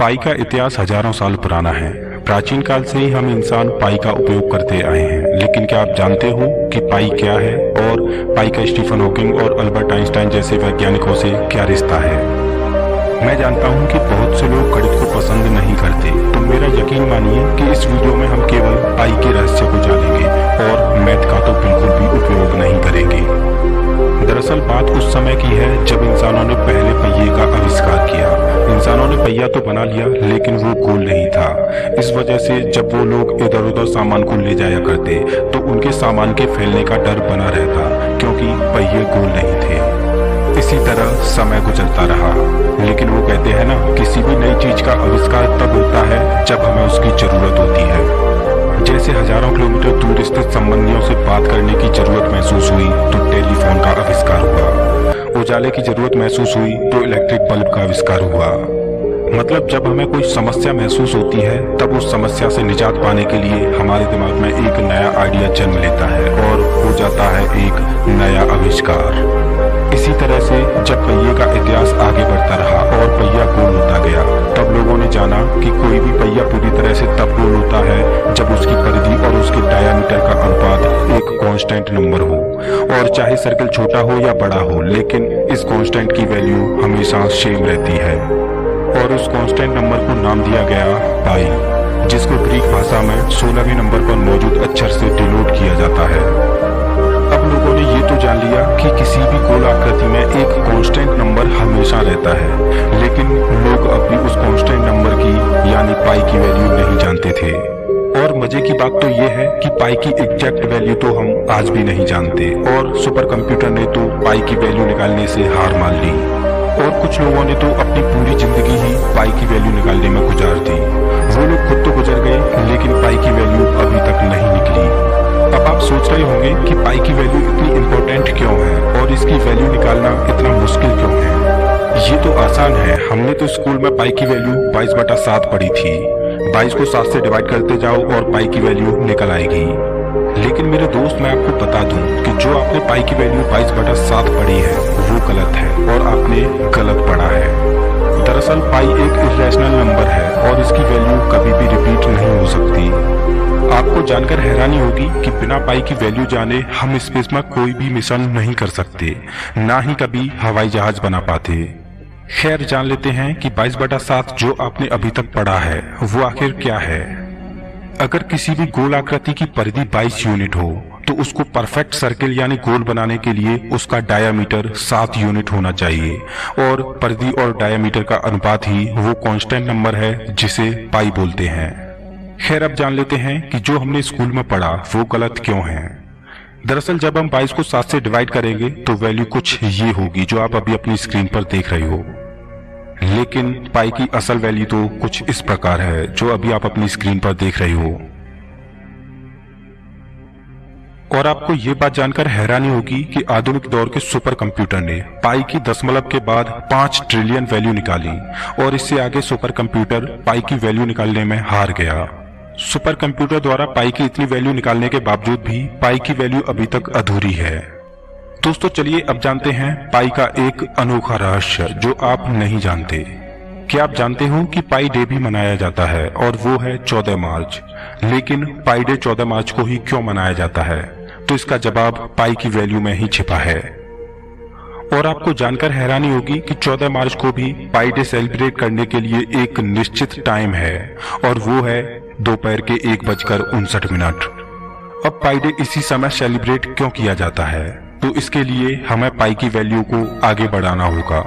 पाई का इतिहास हजारों साल पुराना है। प्राचीन काल से ही हम इंसान पाई का उपयोग करते आए हैं। लेकिन क्या आप जानते हो कि पाई क्या है और पाई का स्टीफन हॉकिंग और अल्बर्ट आइंस्टाइन जैसे वैज्ञानिकों से क्या रिश्ता है? मैं जानता हूं कि बहुत से लोग गणित को पसंद नहीं करते, तो मेरा यकीन मानिए कि इस वीडियो में हम केवल पाई के रहस्य को जानेंगे और मैथ का तो बिल्कुल भी उपयोग नहीं करेंगे। दरअसल बात उस समय की है जब इंसानों ने पहले पहिए का आविष्कार किया। इंसानों ने पहिया तो बना लिया, लेकिन वो गोल नहीं था। इस वजह से जब वो लोग इधर उधर सामान को ले जाया करते तो उनके सामान के फैलने का डर बना रहता, क्योंकि पहिए गोल नहीं थे। इसी तरह समय गुजरता रहा, लेकिन वो कहते हैं ना, किसी भी नई चीज का आविष्कार तब होता है जब हमें उसकी जरूरत होती है। जैसे हजारों किलोमीटर दूर स्थित संबंधियों से बात करने की जरूरत महसूस हुई तो टेलीफोन का आविष्कार हुआ। उजाले की जरूरत महसूस हुई तो इलेक्ट्रिक बल्ब का आविष्कार हुआ। मतलब जब हमें कोई समस्या महसूस होती है तब उस समस्या से निजात पाने के लिए हमारे दिमाग में एक नया आइडिया जन्म लेता है और हो जाता है एक नया आविष्कार। इसी तरह से जब पहिए का इतिहास आगे बढ़ता रहा और पहिया गोल होता गया, तब लोगों ने जाना कि कोई भी पहिया पूरी तरह से तब गोल होता है जब उसकी परिधि और उसके डायामीटर का अनुपात एक कांस्टेंट नंबर हो, और चाहे सर्कल छोटा हो या बड़ा हो, लेकिन इस कांस्टेंट की वैल्यू हमेशा सेम रहती है। और उस कांस्टेंट नंबर को नाम दिया गया पाई, जिसको ग्रीक भाषा में 16वें नंबर पर मौजूद अक्षर से डिनोट किया जाता है। अब लोगों ने ये तो जान लिया कि किसी भी गोल आकृति में एक कांस्टेंट नंबर हमेशा रहता है, लेकिन लोग अब भी उस कांस्टेंट नंबर की यानी पाई की वैल्यू नहीं जानते थे। और मजे की बात तो ये है कि पाई की एग्जैक्ट वैल्यू तो हम आज भी नहीं जानते, और सुपर कंप्यूटर ने तो पाई की वैल्यू निकालने से हार मान ली। और कुछ लोगों ने तो अपनी पूरी जिंदगी ही पाई की वैल्यू निकालने में गुजार दी। वो लोग खुद तो गुजर गए, लेकिन पाई की वैल्यू अभी तक नहीं निकली। अब आप सोच रहे होंगे कि पाई की वैल्यू इतनी इम्पोर्टेंट क्यों है और इसकी वैल्यू निकालना इतना मुश्किल क्यों है। ये तो आसान है, हमने तो स्कूल में पाई की वैल्यू 22/7 पढ़ी थी। 22 को 7 से डिवाइड करते जाओ और पाई की वैल्यू निकल आएगी। लेकिन मेरे दोस्त, मैं आपको बता दूं कि जो आपने पाई की वैल्यू 22/7 पढ़ी है वो गलत है और आपने गलत पढ़ा है। दरअसल पाई एक इरेशनल नंबर है और इसकी वैल्यू कभी भी रिपीट नहीं हो सकती। आपको जानकर हैरानी होगी कि बिना पाई की वैल्यू जाने हम स्पेस में कोई भी मिशन नहीं कर सकते, ना ही कभी हवाई जहाज बना पाते। खैर, जान लेते हैं कि 22/7 जो आपने अभी तक पढ़ा है वो आखिर क्या है। अगर किसी भी गोल आकृति की परिधि 22 यूनिट हो तो उसको परफेक्ट सर्किल यानी गोल बनाने के लिए उसका डायामीटर 7 यूनिट होना चाहिए, और परिधि और डायामीटर का अनुपात ही वो कांस्टेंट नंबर है जिसे पाई बोलते हैं। खैर, अब जान लेते हैं कि जो हमने स्कूल में पढ़ा वो गलत क्यों है। दरअसल जब हम 22 को 7 से डिवाइड करेंगे तो वैल्यू कुछ ये होगी जो आप अभी अपनी स्क्रीन पर देख रहे हो। लेकिन पाई की असल वैल्यू तो कुछ इस प्रकार है जो अभी आप अपनी स्क्रीन पर देख रहे हो। और आपको ये बात जानकर हैरानी होगी कि आधुनिक दौर के सुपर कंप्यूटर ने पाई की दशमलव के बाद 5 ट्रिलियन वैल्यू निकाली, और इससे आगे सुपर कंप्यूटर पाई की वैल्यू निकालने में हार गया। सुपर कंप्यूटर द्वारा पाई की इतनी वैल्यू निकालने के बावजूद भी पाई की वैल्यू अभी तक अधूरी है। दोस्तों, चलिए अब जानते हैं पाई का एक अनोखा रहस्य जो आप नहीं जानते। क्या आप जानते हो कि पाई डे भी मनाया जाता है, और वो है 14 मार्च। लेकिन पाई डे 14 मार्च को ही क्यों मनाया जाता है? तो इसका जवाब पाई की वैल्यू में ही छिपा है। और आपको जानकर हैरानी होगी कि 14 मार्च को भी पाई डे सेलिब्रेट करने के लिए एक निश्चित टाइम है, और वो है दोपहर के 1:59। अब पाई डे इसी समय सेलिब्रेट क्यों किया जाता है? तो इसके लिए हमें पाई की वैल्यू को आगे बढ़ाना होगा।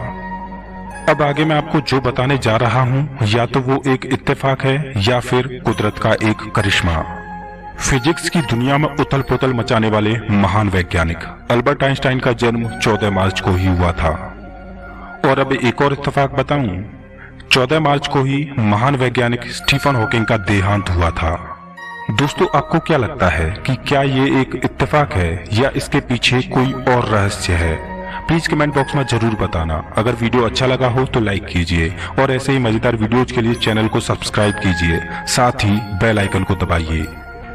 अब आगे मैं आपको जो बताने जा रहा हूं, या तो वो एक इत्तेफाक है या फिर कुदरत का एक करिश्मा। फिजिक्स की दुनिया में उथल पुथल मचाने वाले महान वैज्ञानिक अल्बर्ट आइंस्टाइन का जन्म 14 मार्च को ही हुआ था। और अब एक और इत्तेफाक बताऊं, 14 मार्च को ही महान वैज्ञानिक स्टीफन हॉकिंग का देहांत हुआ था। दोस्तों, आपको क्या लगता है कि क्या ये एक इत्तेफाक है या इसके पीछे कोई और रहस्य है? प्लीज कमेंट बॉक्स में जरूर बताना। अगर वीडियो अच्छा लगा हो तो लाइक कीजिए, और ऐसे ही मजेदार वीडियोज के लिए चैनल को सब्सक्राइब कीजिए, साथ ही बेल आइकन को दबाइए।